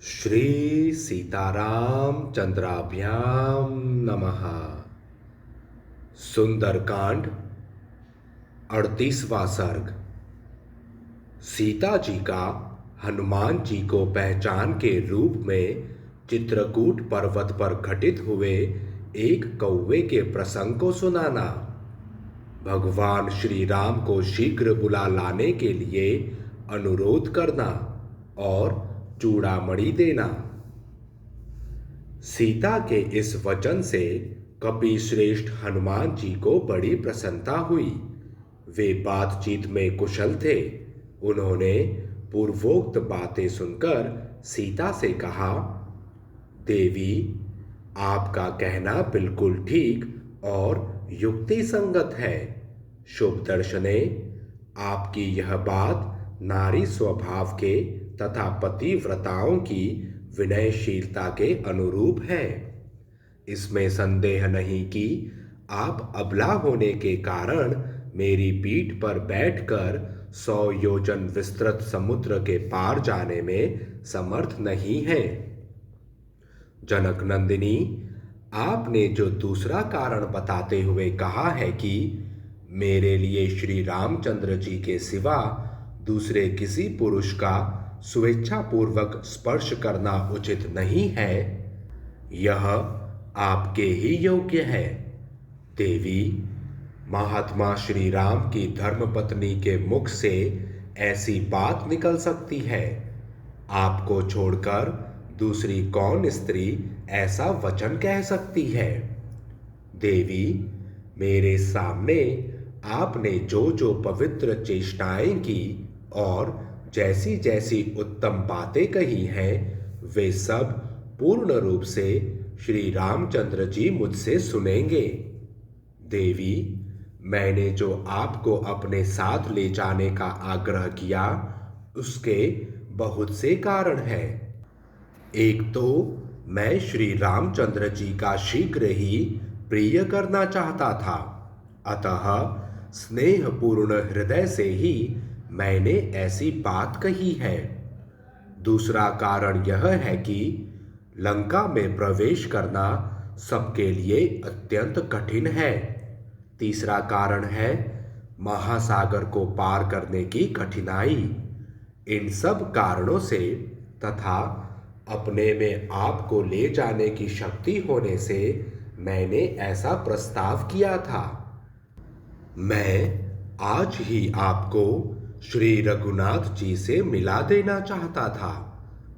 श्री सीताराम चंद्राभ्याम नमः। सुंदरकांड 38वां सर्ग। सीता जी का हनुमान जी को पहचान के रूप में चित्रकूट पर्वत पर घटित हुए एक कौवे के प्रसंग को सुनाना। भगवान श्री राम को शीघ्र बुला लाने के लिए अनुरोध करना और चूड़ामणि देना। सीता के इस वचन से कपि श्रेष्ठ हनुमान जी को बड़ी प्रसन्नता हुई। वे बातचीत में कुशल थे। उन्होंने पूर्वोक्त बातें सुनकर सीता से कहा, देवी, आपका कहना बिल्कुल ठीक और युक्ति संगत है। शुभ दर्शने, आपकी यह बात नारी स्वभाव के तथा पतिव्रताओं की विनयशीलता के अनुरूप है। इसमें संदेह नहीं कि आप अबला होने के कारण मेरी पीठ पर बैठकर 100 योजन विस्तृत समुद्र के पार जाने में समर्थ नहीं हैं। जनक नंदिनी, आपने जो दूसरा कारण बताते हुए कहा है कि मेरे लिए श्री रामचंद्र जी के सिवा दूसरे किसी पुरुष का स्वेच्छापूर्वक स्पर्श करना उचित नहीं है, यह आपके ही योग्य है। देवी, महात्मा श्री राम की धर्मपत्नी के मुख से ऐसी बात निकल सकती है। आपको छोड़कर दूसरी कौन स्त्री ऐसा वचन कह सकती है? देवी, मेरे सामने आपने जो जो पवित्र चेष्टाएं की और जैसी जैसी उत्तम बातें कही हैं, वे सब पूर्ण रूप से श्री रामचंद्र जी मुझसे सुनेंगे। देवी, मैंने जो आपको अपने साथ ले जाने का आग्रह किया, उसके बहुत से कारण हैं। एक तो मैं श्री रामचंद्र जी का शीघ्र ही प्रिय करना चाहता था, अतः स्नेहपूर्ण हृदय से ही मैंने ऐसी बात कही है। दूसरा कारण यह है कि लंका में प्रवेश करना सबके लिए अत्यंत कठिन है। तीसरा कारण है महासागर को पार करने की कठिनाई। इन सब कारणों से तथा अपने में आपको ले जाने की शक्ति होने से मैंने ऐसा प्रस्ताव किया था। मैं आज ही आपको श्री रघुनाथ जी से मिला देना चाहता था,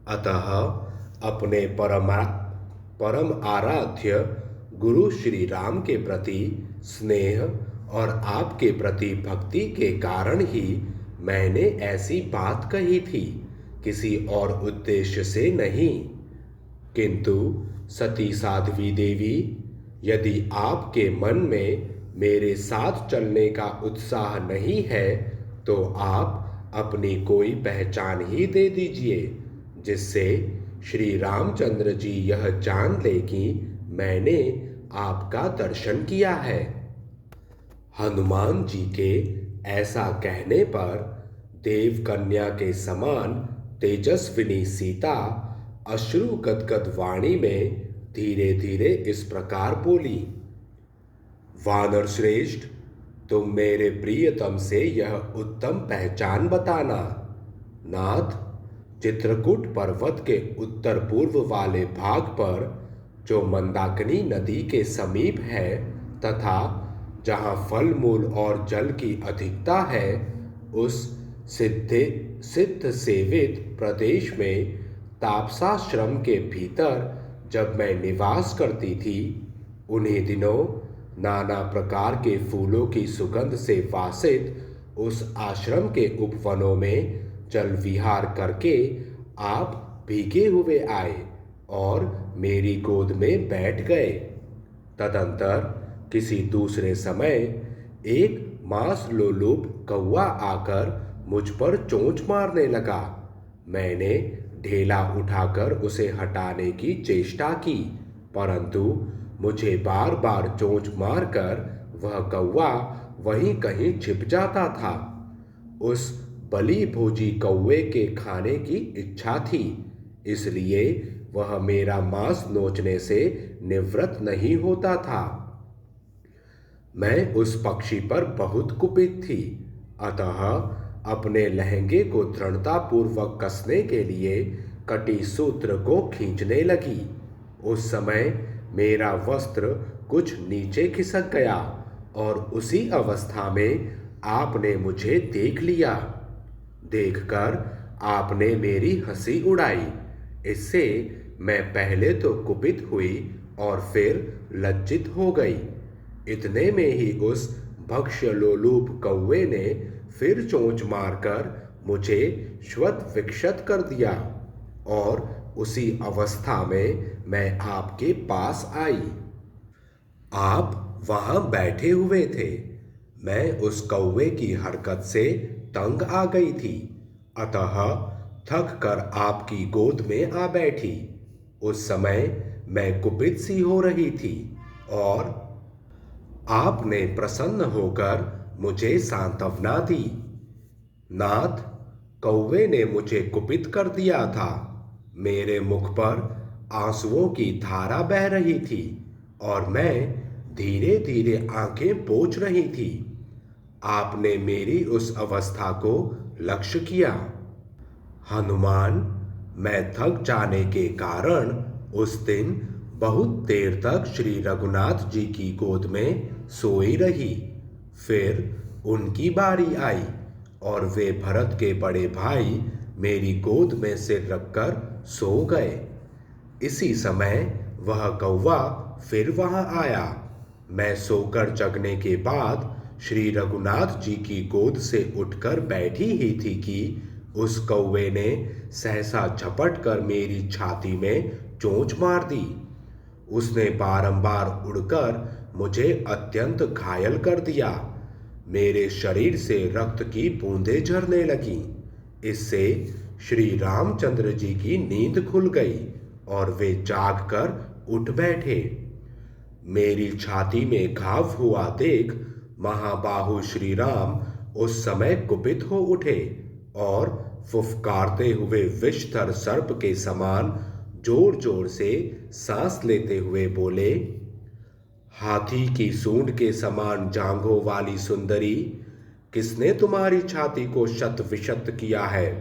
अतः अपने परम आराध्य गुरु श्री राम के प्रति स्नेह और आपके प्रति भक्ति के कारण ही मैंने ऐसी बात कही थी, किसी और उद्देश्य से नहीं। किंतु सती साध्वी देवी, यदि आपके मन में मेरे साथ चलने का उत्साह नहीं है, तो आप अपनी कोई पहचान ही दे दीजिए, जिससे श्री रामचंद्र जी यह जान ले कि मैंने आपका दर्शन किया है। हनुमान जी के ऐसा कहने पर देव कन्या के समान तेजस्विनी सीता अश्रु गदगद वाणी में धीरे धीरे इस प्रकार बोली, वानर श्रेष्ठ, तुम मेरे प्रियतम से यह उत्तम पहचान बताना। नाथ, चित्रकूट पर्वत के उत्तर पूर्व वाले भाग पर जो मंदाकिनी नदी के समीप है तथा जहाँ फल मूल और जल की अधिकता है, उस सिद्ध सेवित प्रदेश में तापसाश्रम के भीतर जब मैं निवास करती थी, उन्हीं दिनों नाना प्रकार के फूलों की सुगंध से वासित उस आश्रम के उपवनों में जल विहार करके आप भीगे हुए आए और मेरी गोद में बैठ गए। तदंतर किसी दूसरे समय एक मांस लोलुप कौवा आकर मुझ पर चोंच मारने लगा। मैंने ढेला उठाकर उसे हटाने की चेष्टा की, परंतु मुझे बार बार चोंच मारकर वह कौवा वहीं कहीं छिप जाता था। उस बलि भोजी कौवे के खाने की इच्छा थी, इसलिए वह मेरा मांस नोचने से निवृत्त नहीं होता था। मैं उस पक्षी पर बहुत कुपित थी, अतः अपने लहंगे को दृढ़तापूर्वक कसने के लिए कटी सूत्र को खींचने लगी। उस समय मेरा वस्त्र कुछ नीचे खिसक गया और उसी अवस्था में आपने मुझे देख लिया। देखकर आपने मेरी हंसी उड़ाई। इससे मैं पहले तो कुपित हुई और फिर लज्जित हो गई। इतने में ही उस भक्ष्य लोलुप कौवे ने फिर चोंच मारकर मुझे श्वत विक्षत कर दिया और उसी अवस्था में मैं आपके पास आई। आप वहां बैठे हुए थे। मैं उस कौवे की हरकत से तंग आ गई थी, अतः थक कर आपकी गोद में आ बैठी। उस समय मैं कुपित सी हो रही थी और आपने प्रसन्न होकर मुझे सांत्वना दी। नाथ, कौवे ने मुझे कुपित कर दिया था। मेरे मुख पर आंसुओं की धारा बह रही थी और मैं धीरे धीरे आंखें पोंछ रही थी। आपने मेरी उस अवस्था को लक्ष्य किया। हनुमान, मैं थक जाने के कारण उस दिन बहुत देर तक श्री रघुनाथ जी की गोद में सोई रही। फिर उनकी बारी आई और वे भरत के बड़े भाई मेरी गोद में सिर रखकर सो गए। इसी समय वह कौवा फिर वहां आया। मैं सोकर जगने के बाद श्री रघुनाथ जी की गोद से उठकर बैठी ही थी कि उस कौवे ने सहसा झपट कर मेरी छाती में चोंच मार दी। उसने बारंबार उड़कर मुझे अत्यंत घायल कर दिया। मेरे शरीर से रक्त की बूंदें झरने लगीं। इससे श्री रामचंद्र जी की नींद खुल गई और वे जाग कर उठ बैठे। मेरी छाती में घाव हुआ देख महाबाहु श्री राम उस समय कुपित हो उठे और फुफकारते हुए विषधर सर्प के समान जोर जोर से सांस लेते हुए बोले, हाथी की सूंड के समान जांघों वाली सुंदरी, किसने तुम्हारी छाती को शत विशत किया है?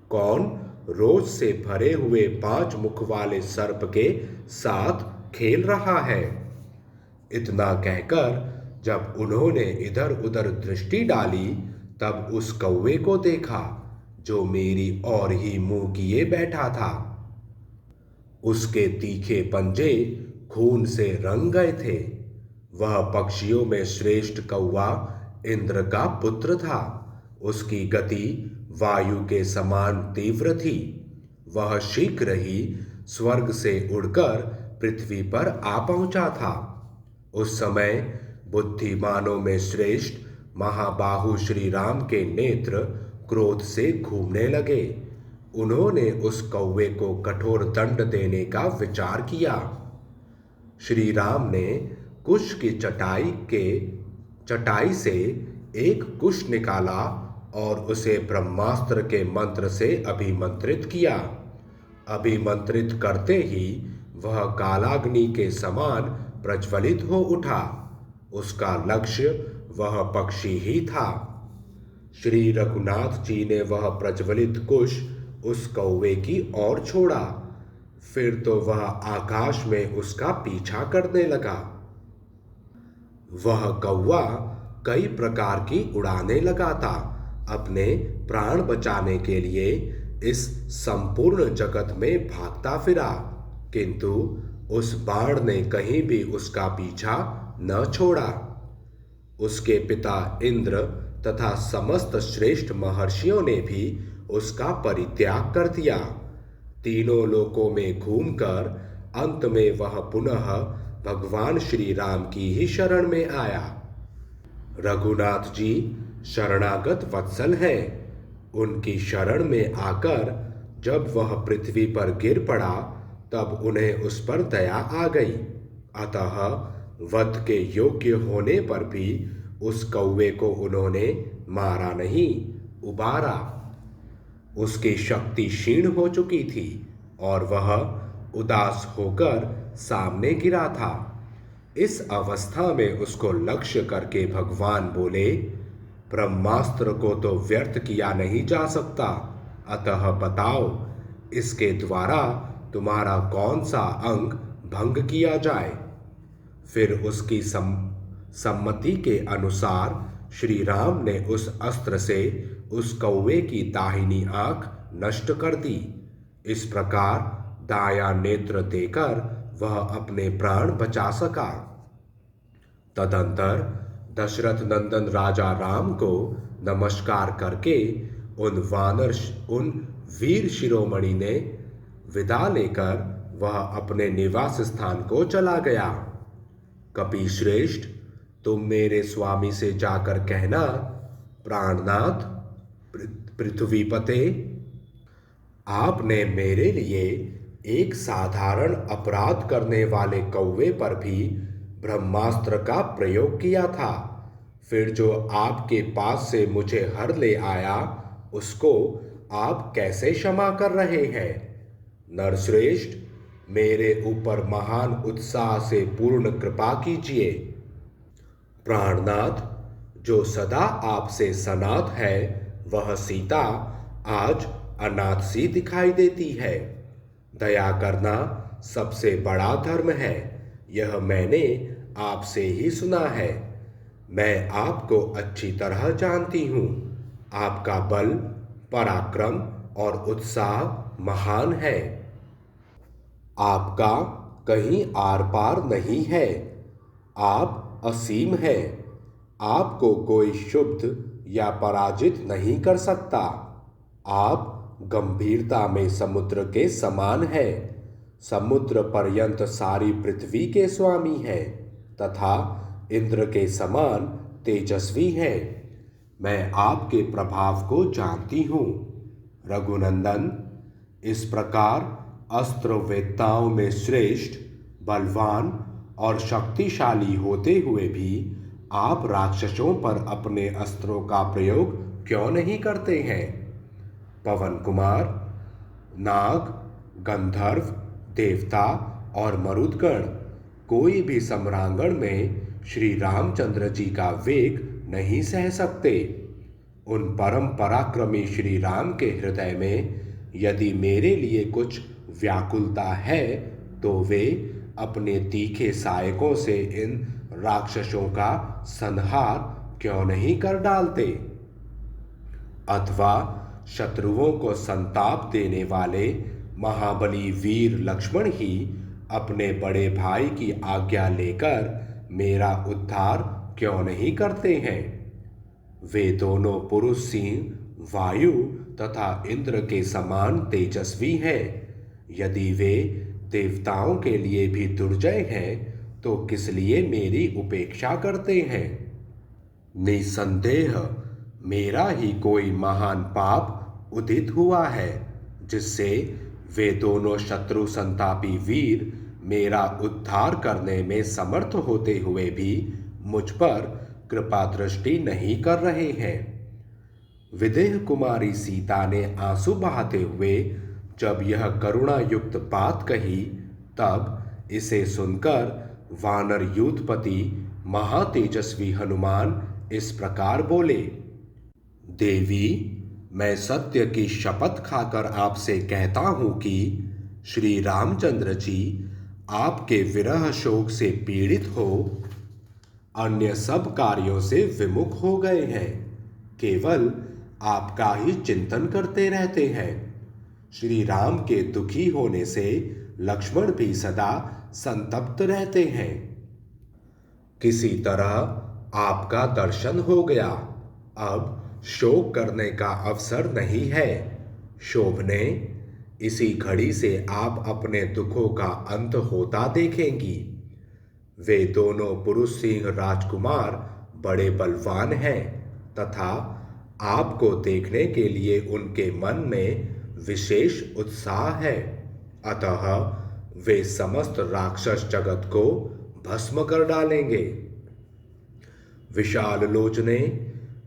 कौन रोज से भरे हुए 5 मुख वाले सर्प के साथ खेल रहा है? इतना कहकर जब उन्होंने इधर उधर दृष्टि डाली, तब उस कौवे को देखा जो मेरी ओर ही मुंह किए बैठा था। उसके तीखे पंजे खून से रंग गए थे। वह पक्षियों में श्रेष्ठ कौवा इंद्र का पुत्र था। उसकी गति वायु के समान तीव्र थी। वह शीघ्र ही स्वर्ग से उड़कर पृथ्वी पर आ पहुंचा था। उस समय बुद्धिमानों में श्रेष्ठ महाबाहु श्री राम के नेत्र क्रोध से घूमने लगे। उन्होंने उस कौवे को कठोर दंड देने का विचार किया। श्री राम ने कुश की चटाई से एक कुश निकाला और उसे ब्रह्मास्त्र के मंत्र से अभिमंत्रित किया। अभिमंत्रित करते ही वह कालाग्नि के समान प्रज्वलित हो उठा। उसका लक्ष्य वह पक्षी ही था। श्री रघुनाथ जी ने वह प्रज्वलित कुश उस कौवे की ओर छोड़ा। फिर तो वह आकाश में उसका पीछा करने लगा। वह कौवा कई प्रकार की उड़ानें लगाता अपने प्राण बचाने के लिए इस संपूर्ण जगत में भागता फिरा, किंतु उस बाण ने कहीं भी उसका पीछा न छोड़ा। उसके पिता इंद्र तथा समस्त श्रेष्ठ महर्षियों ने भी उसका परित्याग कर दिया। तीनों लोकों में घूमकर अंत में वह पुनः भगवान श्री राम की ही शरण में आया। रघुनाथ जी शरणागत वत्सल हैं। उनकी शरण में आकर जब वह पृथ्वी पर गिर पड़ा, तब उन्हें उस पर दया आ गई। अतः वध के योग्य होने पर भी उस कौवे को उन्होंने मारा नहीं, उबारा। उसकी शक्ति क्षीण हो चुकी थी, और वह उदास होकर सामने गिरा था। इस अवस्था में उसको लक्ष्य करके भगवान बोले, ब्रह्मास्त्र को तो व्यर्थ किया नहीं जा सकता, अतः बताओ इसके द्वारा तुम्हारा कौन सा अंग भंग किया जाए। फिर उसकी सम्मति के अनुसार श्री राम ने उस अस्त्र से उस कौवे की दाहिनी आंख नष्ट कर दी। इस प्रकार दाया नेत्र देकर वह अपने प्राण बचा सका। तदंतर दशरथ नंदन राजा राम को नमस्कार करके उन वीर शिरोमणि ने विदा लेकर वह अपने निवास स्थान को चला गया। कपिश्रेष्ठ, तुम मेरे स्वामी से जाकर कहना, प्राणनाथ पृथ्वीपते, आपने मेरे लिए एक साधारण अपराध करने वाले कौवे पर भी ब्रह्मास्त्र का प्रयोग किया था। फिर जो आपके पास से मुझे हर ले आया उसको आप कैसे क्षमा कर रहे हैं? नरश्रेष्ठ, मेरे ऊपर महान उत्साह से पूर्ण कृपा कीजिए। प्राणनाथ, जो सदा आपसे सनाथ है वह सीता आज अनाथ सी दिखाई देती है। दया करना सबसे बड़ा धर्म है, यह मैंने आपसे ही सुना है। मैं आपको अच्छी तरह जानती हूँ। आपका बल, पराक्रम और उत्साह महान है। आपका कहीं आर पार नहीं है। आप असीम हैं। आपको कोई क्षुब्ध या पराजित नहीं कर सकता। आप गंभीरता में समुद्र के समान है। समुद्र पर्यंत सारी पृथ्वी के स्वामी हैं तथा इंद्र के समान तेजस्वी हैं। मैं आपके प्रभाव को जानती हूँ। रघुनंदन, इस प्रकार अस्त्र वेत्ताओं में श्रेष्ठ, बलवान और शक्तिशाली होते हुए भी आप राक्षसों पर अपने अस्त्रों का प्रयोग क्यों नहीं करते हैं? पवन कुमार, नाग, गंधर्व, देवता और मरुदगण कोई भी सम्रांगण में श्री रामचंद्र जी का वेग नहीं सह सकते। उन परम पराक्रमी श्री राम के हृदय में यदि मेरे लिए कुछ व्याकुलता है तो वे अपने तीखे सहायकों से इन राक्षसों का संहार क्यों नहीं कर डालते? अथवा शत्रुओं को संताप देने वाले महाबली वीर लक्ष्मण ही अपने बड़े भाई की आज्ञा लेकर मेरा उद्धार क्यों नहीं करते हैं? वे दोनों पुरुष सिंह वायु तथा इंद्र के समान तेजस्वी हैं। यदि वे देवताओं के लिए भी दुर्जय हैं तो किस लिए मेरी उपेक्षा करते हैं? निसंदेह मेरा ही कोई महान पाप उदित हुआ है जिससे वे दोनों शत्रु संतापी वीर मेरा उद्धार करने में समर्थ होते हुए भी मुझ पर कृपा दृष्टि नहीं कर रहे हैं। विदेह कुमारी सीता ने आंसू बहाते हुए जब यह करुणा युक्त बात कही तब इसे सुनकर वानर यूथपति महातेजस्वी हनुमान इस प्रकार बोले, देवी, मैं सत्य की शपथ खाकर आपसे कहता हूं कि श्री रामचंद्र जी आपके विरह शोक से पीड़ित हो अन्य सब कार्यों से विमुख हो गए हैं। केवल आपका ही चिंतन करते रहते हैं। श्री राम के दुखी होने से लक्ष्मण भी सदा संतप्त रहते हैं। किसी तरह आपका दर्शन हो गया। अब शोक करने का अवसर नहीं है। शोभने, इसी घड़ी से आप अपने दुखों का अंत होता देखेंगी। वे दोनों पुरुष सिंह राजकुमार बड़े बलवान हैं तथा आपको देखने के लिए उनके मन में विशेष उत्साह है। अतः वे समस्त राक्षस जगत को भस्म कर डालेंगे। विशाल लोचने,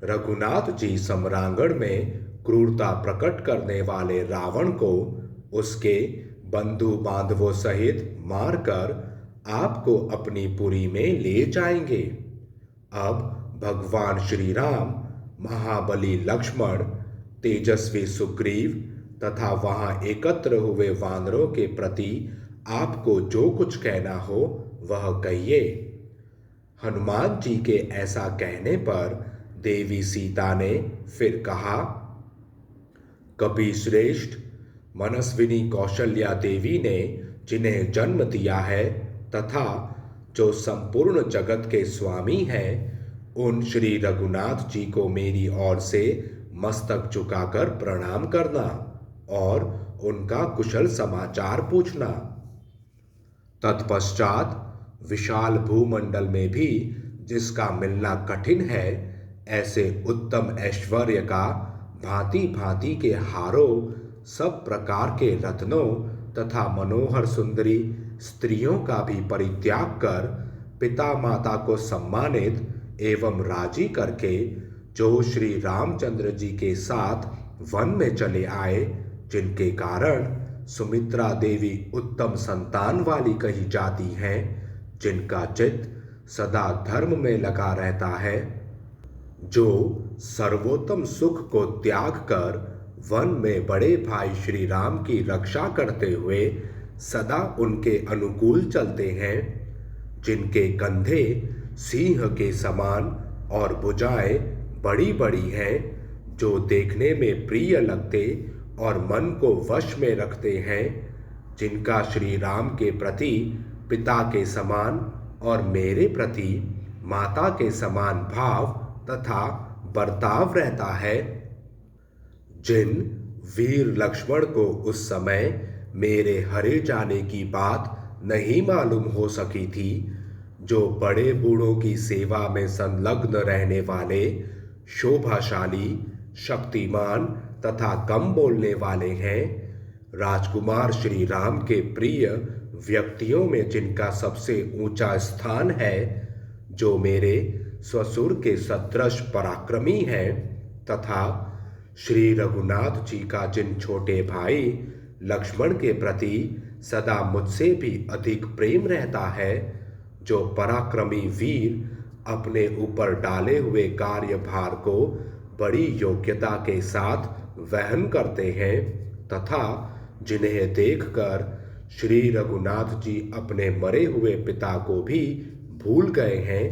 रघुनाथ जी सम्रांगण में क्रूरता प्रकट करने वाले रावण को उसके बंधु बांधवों सहित मारकर आपको अपनी पुरी में ले जाएंगे। अब भगवान श्री राम, महाबली लक्ष्मण, तेजस्वी सुग्रीव तथा वहां एकत्र हुए वानरों के प्रति आपको जो कुछ कहना हो वह कहिए। हनुमान जी के ऐसा कहने पर देवी सीता ने फिर कहा, कपिश्रेष्ठ, मनस्विनी कौशल्या देवी ने जिन्हें जन्म दिया है तथा जो संपूर्ण जगत के स्वामी हैं, उन श्री रघुनाथ जी को मेरी ओर से मस्तक झुकाकर प्रणाम करना और उनका कुशल समाचार पूछना। तत्पश्चात विशाल भूमंडल में भी जिसका मिलना कठिन है, ऐसे उत्तम ऐश्वर्य का भांति भांति के हारों, सब प्रकार के रत्नों तथा मनोहर सुंदरी स्त्रियों का भी परित्याग कर पिता माता को सम्मानित एवं राजी करके जो श्री रामचंद्र जी के साथ वन में चले आए, जिनके कारण सुमित्रा देवी उत्तम संतान वाली कही जाती हैं, जिनका चित्त सदा धर्म में लगा रहता है, जो सर्वोत्तम सुख को त्याग कर वन में बड़े भाई श्री राम की रक्षा करते हुए सदा उनके अनुकूल चलते हैं, जिनके कंधे सिंह के समान और भुजाएं बड़ी बड़ी हैं, जो देखने में प्रिय लगते और मन को वश में रखते हैं, जिनका श्री राम के प्रति पिता के समान और मेरे प्रति माता के समान भाव तथा बर्ताव रहता है, जिन वीर लक्ष्मण को उस समय मेरे हरे जाने की बात नहीं मालूम हो सकी थी, जो बड़े बूढ़ों की सेवा में संलग्न रहने वाले, शोभाशाली, शक्तिमान तथा कम बोलने वाले हैं, राजकुमार श्री राम के प्रिय व्यक्तियों में जिनका सबसे ऊंचा स्थान है, जो मेरे ससुर के सदृश पराक्रमी हैं, तथा श्री रघुनाथ जी का जिन छोटे भाई लक्ष्मण के प्रति सदा मुझसे भी अधिक प्रेम रहता है, जो पराक्रमी वीर अपने ऊपर डाले हुए कार्यभार को बड़ी योग्यता के साथ वहन करते हैं, तथा जिन्हें देखकर श्री रघुनाथ जी अपने मरे हुए पिता को भी भूल गए हैं,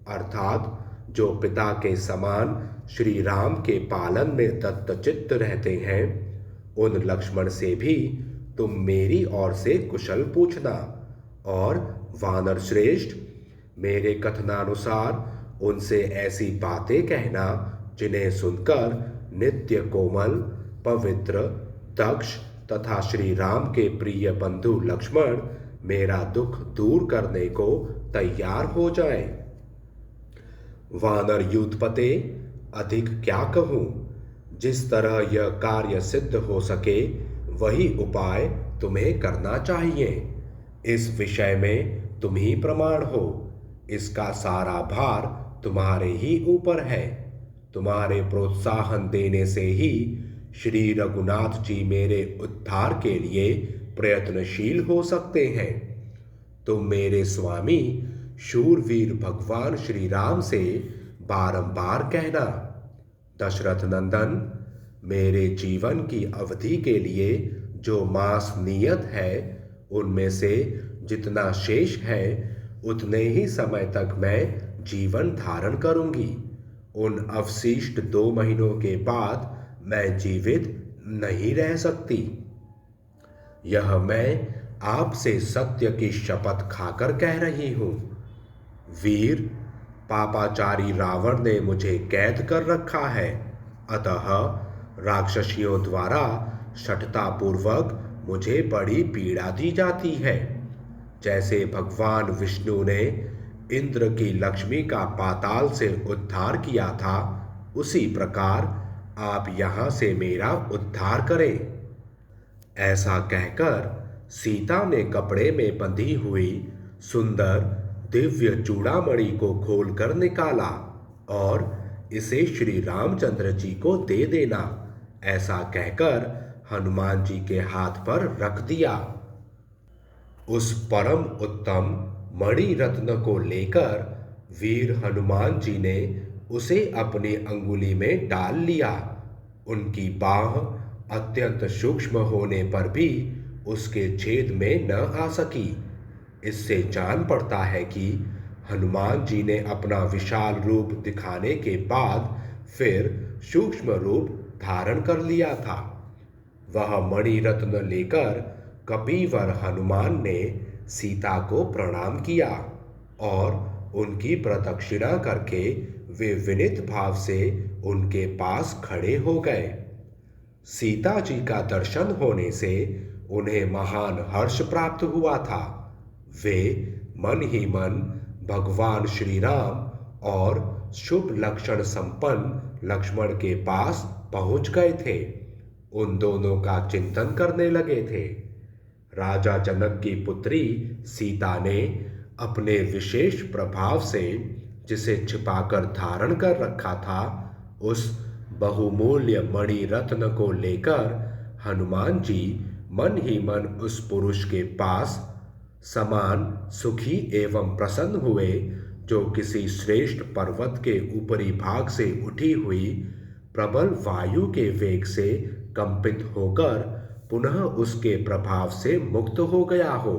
अर्थात जो पिता के समान श्री राम के पालन में दत्तचित्त रहते हैं, उन लक्ष्मण से भी तुम मेरी ओर से कुशल पूछना। और वानर श्रेष्ठ, मेरे कथनानुसार उनसे ऐसी बातें कहना जिन्हें सुनकर नित्य कोमल, पवित्र, दक्ष तथा श्री राम के प्रिय बंधु लक्ष्मण मेरा दुख दूर करने को तैयार हो जाए। वानर यूथपते, अधिक क्या कहूं? जिस तरह यह कार्य सिद्ध हो सके वही उपाय तुम्हें करना चाहिए। इस विषय में तुम ही प्रमाण हो। इसका सारा भार तुम्हारे ही ऊपर है। तुम्हारे प्रोत्साहन देने से ही श्री रघुनाथ जी मेरे उद्धार के लिए प्रयत्नशील हो सकते हैं। तुम मेरे स्वामी शूरवीर भगवान श्री राम से बारंबार कहना, दशरथ नंदन, मेरे जीवन की अवधि के लिए जो मास नियत है, उनमें से जितना शेष है उतने ही समय तक मैं जीवन धारण करूंगी। उन अवशिष्ट 2 महीनों के बाद मैं जीवित नहीं रह सकती। यह मैं आपसे सत्य की शपथ खाकर कह रही हूं। वीर, पापाचारी रावण ने मुझे कैद कर रखा है, अतः राक्षसियों द्वारा शठतापूर्वक मुझे बड़ी पीड़ा दी जाती है। जैसे भगवान विष्णु ने इंद्र की लक्ष्मी का पाताल से उद्धार किया था, उसी प्रकार आप यहाँ से मेरा उद्धार करें। ऐसा कहकर सीता ने कपड़े में बंधी हुई सुंदर दिव्य चूड़ामणि को खोलकर निकाला और इसे श्री रामचंद्र जी को दे देना, ऐसा कहकर हनुमान जी के हाथ पर रख दिया। उस परम उत्तम मणि रत्न को लेकर वीर हनुमान जी ने उसे अपनी अंगुली में डाल लिया। उनकी बाह अत्यंत सूक्ष्म होने पर भी उसके छेद में न आ सकी। इससे जान पड़ता है कि हनुमान जी ने अपना विशाल रूप दिखाने के बाद फिर सूक्ष्म रूप धारण कर लिया था। वह मणि रत्न लेकर कपिवर हनुमान ने सीता को प्रणाम किया और उनकी प्रदक्षिणा करके वे विनीत भाव से उनके पास खड़े हो गए। सीता जी का दर्शन होने से उन्हें महान हर्ष प्राप्त हुआ था। वे मन ही मन भगवान श्री राम और शुभ लक्षण संपन्न लक्ष्मण के पास पहुंच गए थे। उन दोनों का चिंतन करने लगे थे। राजा जनक की पुत्री सीता ने अपने विशेष प्रभाव से जिसे छिपाकर धारण कर रखा था, उस बहुमूल्य मणि रत्न को लेकर हनुमान जी मन ही मन उस पुरुष के पास समान सुखी एवं प्रसन्न हुए, जो किसी श्रेष्ठ पर्वत के ऊपरी भाग से उठी हुई प्रबल वायु के वेग से कंपित होकर पुनः उसके प्रभाव से मुक्त हो गया हो।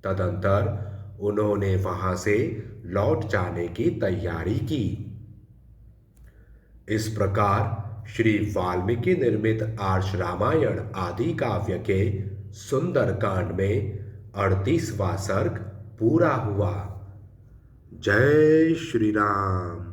तदंतर उन्होंने वहां से लौट जाने की तैयारी की। इस प्रकार श्री वाल्मीकि निर्मित आर्ष रामायण आदि काव्य के सुंदर कांड में 38वां सर्ग पूरा हुआ। जय श्री राम।